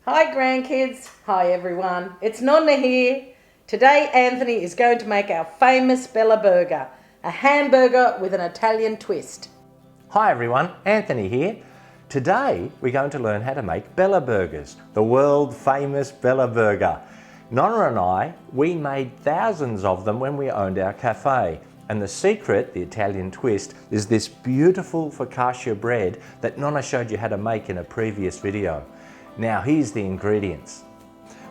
Hi grandkids, hi everyone, it's Nonna here. Today Anthony is going to make our famous Bella burger, a hamburger with an Italian twist. Hi everyone, Anthony here. Today we're going to learn how to make Bella burgers, the world famous Bella burger. Nonna and I, we made thousands of them when we owned our cafe. And the secret, the Italian twist, is this beautiful focaccia bread that Nonna showed you how to make in a previous video. Now here's the ingredients.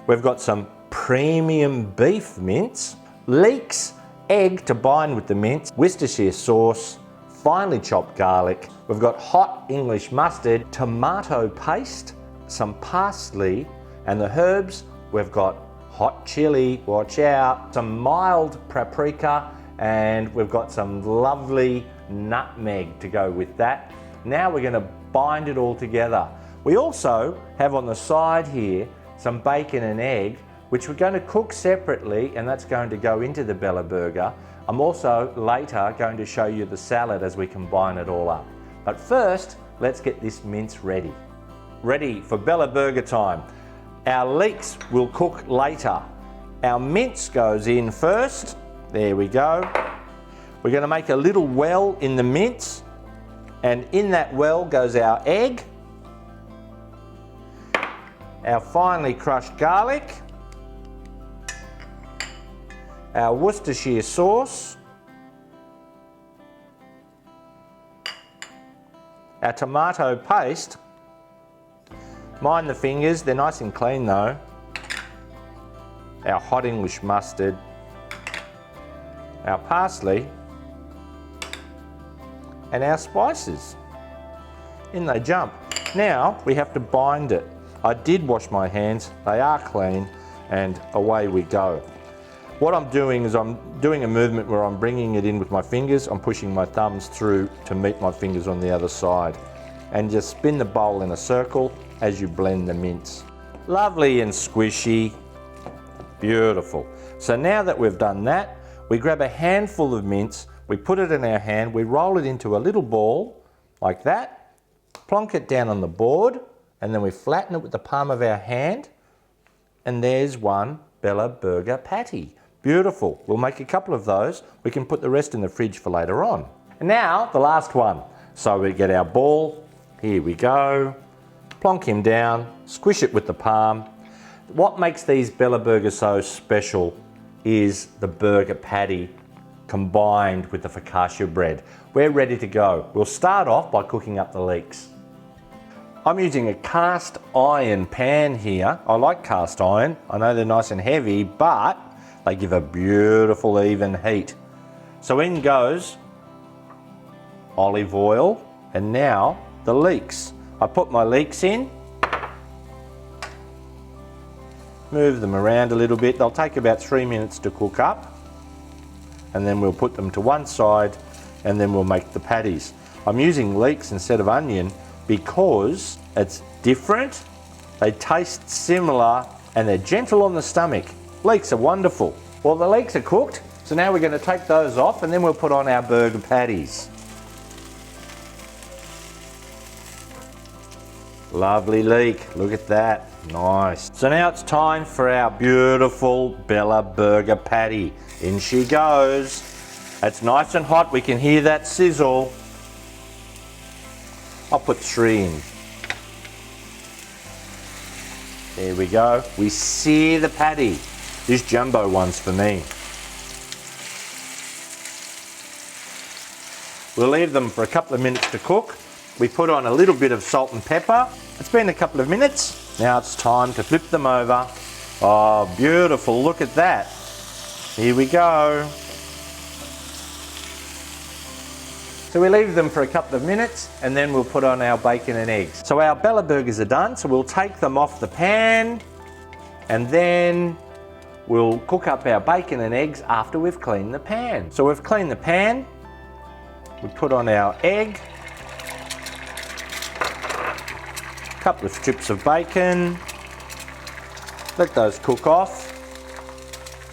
We've got some premium beef mince, leeks, egg to bind with the mince, Worcestershire sauce, finely chopped garlic. We've got hot English mustard, tomato paste, some parsley, and the herbs, we've got hot chili, watch out, some mild paprika, and we've got some lovely nutmeg to go with that. Now we're going to bind it all together. We also have on the side here some bacon and egg, which we're going to cook separately, and that's going to go into the Bella burger. I'm also later going to show you the salad as we combine it all up. But first, let's get this mince ready. Ready for Bella burger time. Our leeks will cook later. Our mince goes in first. There we go. We're going to make a little well in the mince, and in that well goes our egg, our finely crushed garlic, our Worcestershire sauce, our tomato paste, mind the fingers, they're nice and clean though, our hot English mustard, our parsley, and our spices. In they jump. Now we have to bind it. I did wash my hands, they are clean, and away we go. What I'm doing is I'm doing a movement where I'm bringing it in with my fingers, I'm pushing my thumbs through to meet my fingers on the other side, and just spin the bowl in a circle as you blend the mince. Lovely and squishy, beautiful. So now that we've done that, we grab a handful of mince, we put it in our hand, we roll it into a little ball like that, plonk it down on the board, and then we flatten it with the palm of our hand, and there's one Bella burger patty. Beautiful. We'll make a couple of those. We can put the rest in the fridge for later on. And now the last one. So we get our ball, here we go, plonk him down, squish it with the palm. What makes these Bella burgers so special is the burger patty combined with the focaccia bread. We're ready to go. We'll start off by cooking up the leeks. I'm using a cast iron pan here. I like cast iron. I know they're nice and heavy, but they give a beautiful even heat. So in goes olive oil, and now the leeks. I put my leeks in, move them around a little bit. They'll take about 3 minutes to cook up, and then we'll put them to one side, and then we'll make the patties. I'm using leeks instead of onion because it's different, they taste similar, and they're gentle on the stomach. Leeks are wonderful. Well, the leeks are cooked, so now we're going to take those off, and then we'll put on our burger patties. Lovely leek, look at that, nice. So now it's time for our beautiful Bella burger patty. In she goes. It's nice and hot, we can hear that sizzle. I'll put 3 in. There we go. We sear the patty. This jumbo one's for me. We'll leave them for a couple of minutes to cook. We put on a little bit of salt and pepper. It's been a couple of minutes. Now it's time to flip them over. Oh, beautiful. Look at that. Here we go. So we leave them for a couple of minutes, and then we'll put on our bacon and eggs. So our Bella burgers are done, so we'll take them off the pan, and then we'll cook up our bacon and eggs after we've cleaned the pan. So we've cleaned the pan, we put on our egg, a couple of strips of bacon, let those cook off,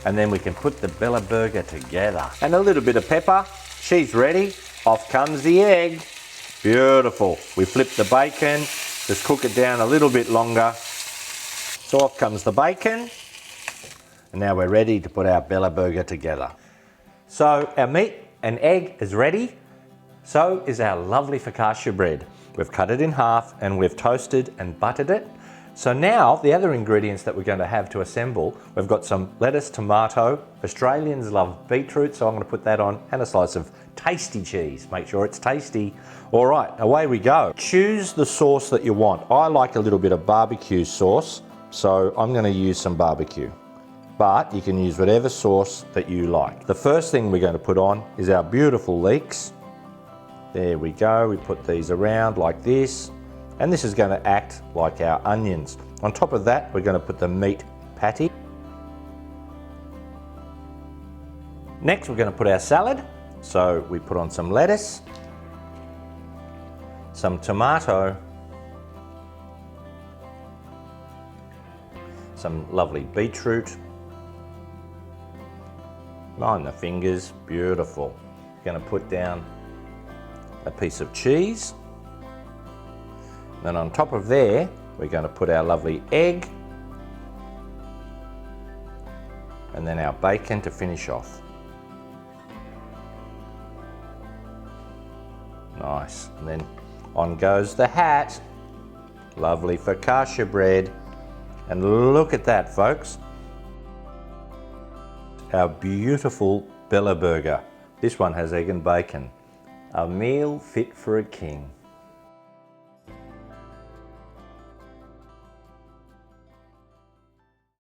and then we can put the Bella burger together. And a little bit of pepper, she's ready. Off comes the egg. Beautiful. We flip the bacon, just cook it down a little bit longer, So off comes the bacon. And now we're ready to put our Bella burger together. So our meat and egg is ready. So is our lovely focaccia bread. We've cut it in half and we've toasted and buttered it. So now the other ingredients that we're going to have to assemble, we've got some lettuce, tomato. Australians love beetroot, so I'm going to put that on, and a slice of tasty cheese. Make sure it's tasty. All right, away we go. Choose the sauce that you want. I like a little bit of barbecue sauce, so I'm going to use some barbecue. But you can use whatever sauce that you like. The first thing we're going to put on is our beautiful leeks. There we go, we put these around like this. And this is going to act like our onions. On top of that, we're going to put the meat patty. Next, we're going to put our salad. So we put on some lettuce, some tomato, some lovely beetroot. Mind the fingers, beautiful. Going to put down a piece of cheese. Then on top of there, we're going to put our lovely egg. And then our bacon to finish off. Nice. And then on goes the hat. Lovely focaccia bread. And look at that, folks. Our beautiful Bella burger. This one has egg and bacon. A meal fit for a king.